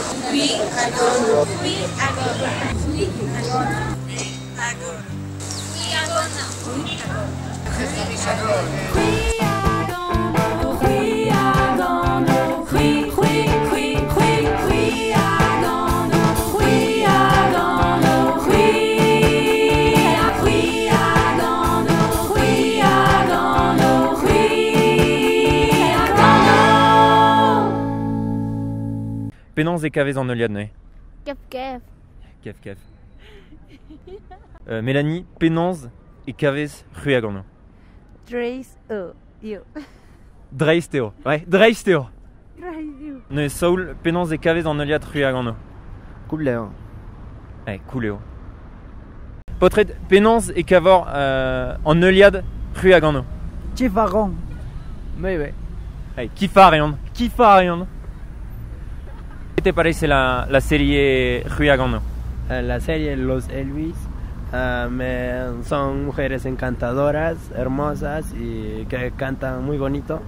Hui agono. Hui agono. Hui agono. Hui agono. Hui Penans et Cavez en Oliade Noé. Kev kev. Kev kev. Mélanie, Penans et Cavez Ruagano. Trace you. Dreisteo. Ouais, Dreisteo. You. Ne Saul, Penans et Cavez en Oliade Ruagano. Couleur. Ouais, Couleo. Portrait Penans et Cavor en Oliade Ruagano. Chifaron. Mais ouais. Ouais, Kifarion. Kifarion. ¿Qué te parece la serie Ruagano? La serie Los Elvis son mujeres encantadoras, hermosas y que cantan muy bonito.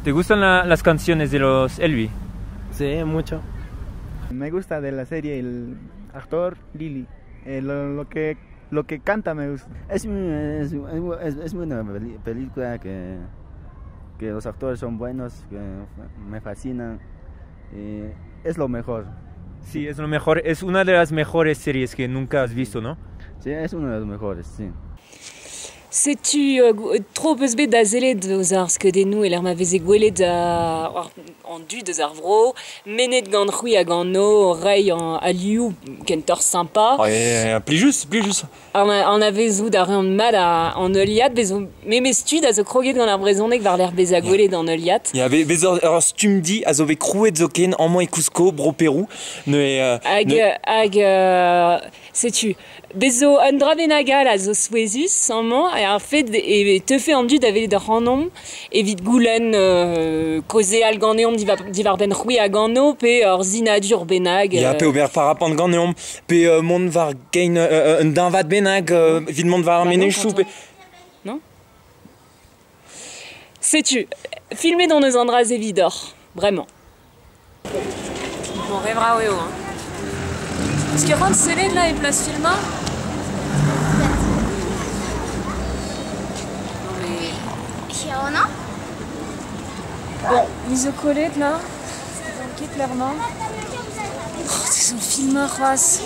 ¿Te gustan las canciones de los Elvis? Sí, mucho. Me gusta de la serie el actor Lily. Lo que canta me gusta. Es una película que los actores son buenos, que me fascinan. Es lo mejor. Sí, es lo mejor. Es una de las mejores series que nunca has visto, ¿no? Sí, es uno de los mejores, sí. Setu trop eus bet da zelet eus ar skedennou el ar ma veze gwelet an du deus ar vro, menet gant c'hwi hag an no, rei a liou kentor sympa. Plus juste. An a vezou da re an mat an oliad, vezou memestud a zo kroget gant ar brezonek var l'er bez a gwelet an oliad. Ya, vezor stumdi a zo ve krouet zo ken an man e Cusco, bro Peru. Setu, bezo un dravenagal a zo souezus, an man, a fait e tefe an dud a velet da c'hanom, evit goulen koze al ganeom divar ben c'hwi a gano, pe ur zinadur benag. Ya, pe ober parapant ganeom, pe mont var gein un dinvat benag, vid mont var menechou, pe... Non? Setu, filmer dans nos andras évidor, vraiment. Bon, rêvera oeo, hein. Est-ce qu'il rentre Célène là et place Filma? Non mais... Bon, mise au collet là. C'est clairement. Oh, c'est son Filma, croise.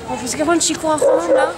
Bon, parce qu'il rentre Chico à Rouen là.